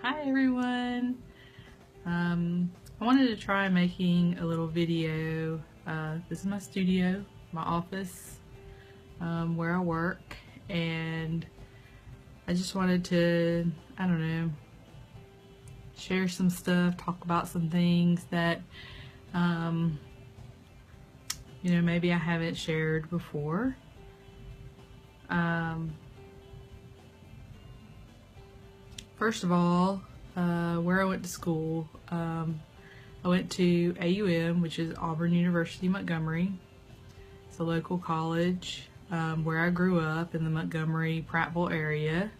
Hi everyone. I wanted to try making a little video. This is my studio, my office, where I work, and I just wanted to, I don't know, share some stuff, talk about some things that, maybe I haven't shared before. First of all, where I went to school, I went to AUM, which is Auburn University Montgomery. It's a local college where I grew up in the Montgomery Prattville area.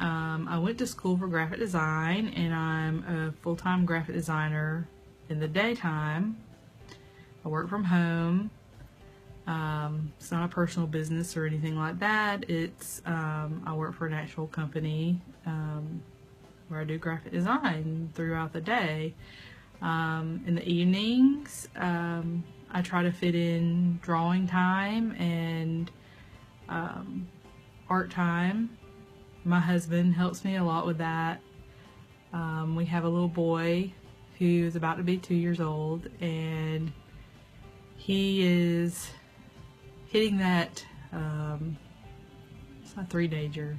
I went to school for graphic design, and I'm a full-time graphic designer in the daytime. I work from home. It's not a personal business or anything like that. It's I work for an actual company where I do graphic design throughout the day. In the evenings, I try to fit in drawing time and art time. My husband helps me a lot with that. We have a little boy who is about to be 2 years old, and he is hitting that, it's not three-danger,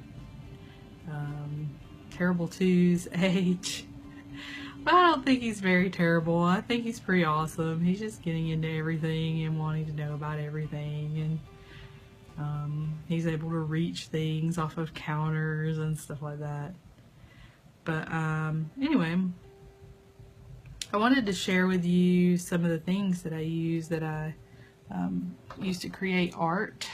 terrible twos age. But I don't think he's very terrible. I think he's pretty awesome. He's just getting into everything and wanting to know about everything, and he's able to reach things off of counters and stuff like that. But anyway, I wanted to share with you some of the things that I use to create art.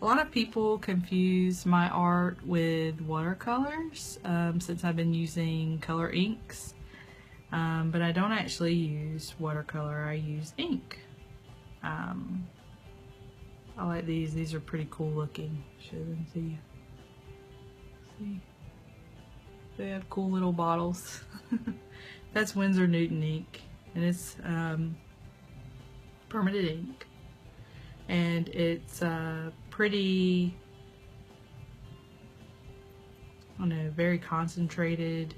A lot of people confuse my art with watercolors since I've been using color inks, but I don't actually use watercolor. I use ink. I like these. These are pretty cool looking. Show them to you. See? They have cool little bottles. That's Winsor Newton ink, and it's permanent ink, and it's pretty, I don't know, very concentrated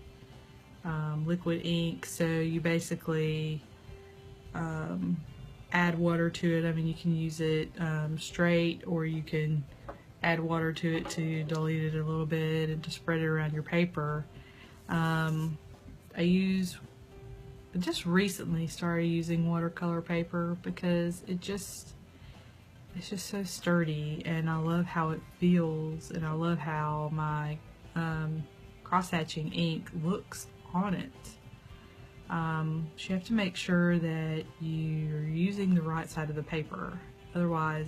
liquid ink. So you basically add water to it. I mean, you can use it straight, or you can add water to it to dilute it a little bit and to spread it around your paper. I just recently started using watercolor paper because it's just so sturdy, and I love how it feels, and I love how my cross-hatching ink looks on it. So you have to make sure that you're using the right side of the paper. Otherwise,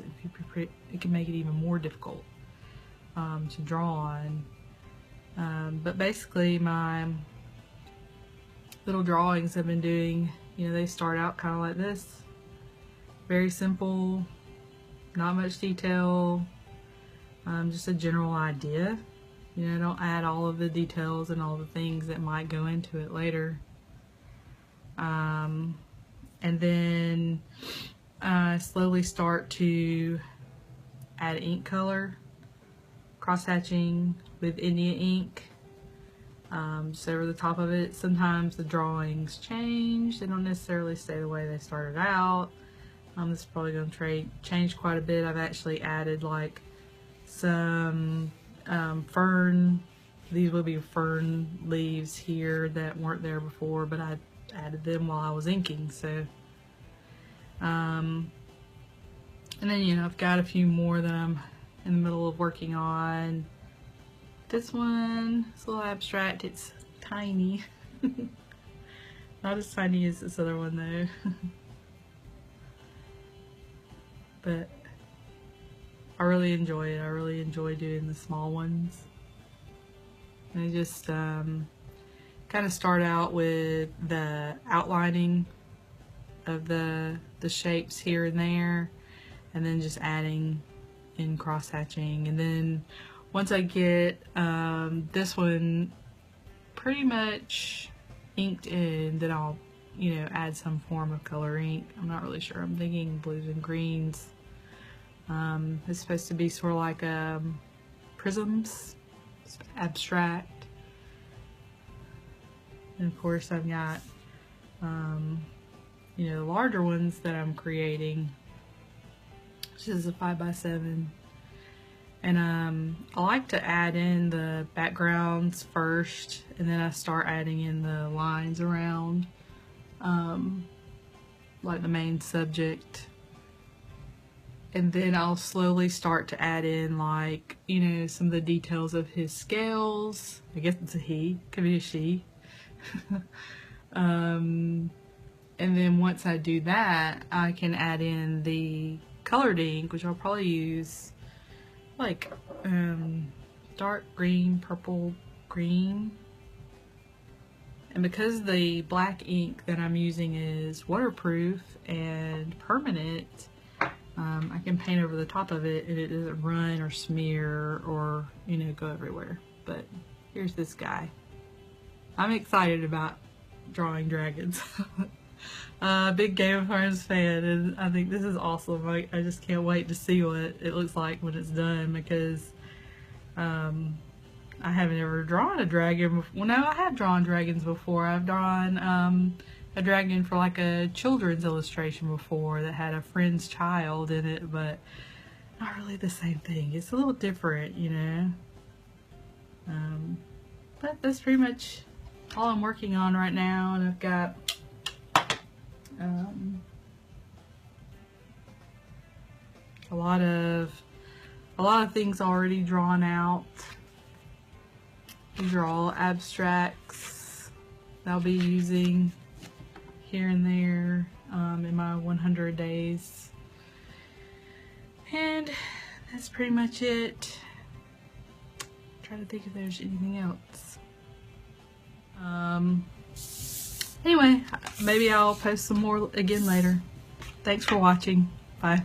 it can make it even more difficult to draw on. But basically, my little drawings I've been doing, they start out kind of like this. Very simple, not much detail, just a general idea. Don't add all of the details and all the things that might go into it later. And then I slowly start to add ink color, cross-hatching with India ink. Just over the top of it. Sometimes the drawings change. They don't necessarily stay the way they started out. This is probably going to change quite a bit. I've actually added like some fern. These will be fern leaves here that weren't there before, but I added them while I was inking. So, and then I've got a few more that I'm in the middle of working on. This one, it's a little abstract. It's tiny. Not as tiny as this other one though. But I really enjoy it. I really enjoy doing the small ones. And I just kind of start out with the outlining of the shapes here and there, and then just adding in cross-hatching. And then once I get this one pretty much inked in, then I'll add some form of color ink. I'm not really sure. I'm thinking blues and greens. It's supposed to be sort of like prisms. It's abstract. And of course I've got, you know, the larger ones that I'm creating. This is a 5x7. And I like to add in the backgrounds first, and then I start adding in the lines around, like the main subject. And then I'll slowly start to add in, like, you know, some of the details of his scales. I guess it's a he, could be a she. And then once I do that, I can add in the colored ink, which I'll probably use like dark green, purple, green. And because the black ink that I'm using is waterproof and permanent, I can paint over the top of it and it doesn't run or smear or, you know, go everywhere. But here's this guy. I'm excited about drawing dragons. Big Game of Thrones fan, and I think this is awesome. I just can't wait to see what it looks like when it's done, because I haven't ever drawn a dragon before. Well, no, I have drawn dragons before. I've drawn a dragon for like a children's illustration before that had a friend's child in it, but not really the same thing. It's a little different, you know. But that's pretty much all I'm working on right now, and I've got a lot of things already drawn out. These are all abstracts that I'll be using here and there in my 100 days. And that's pretty much it. Try to think if there's anything else. Anyway, maybe I'll post some more again later. Thanks for watching. Bye.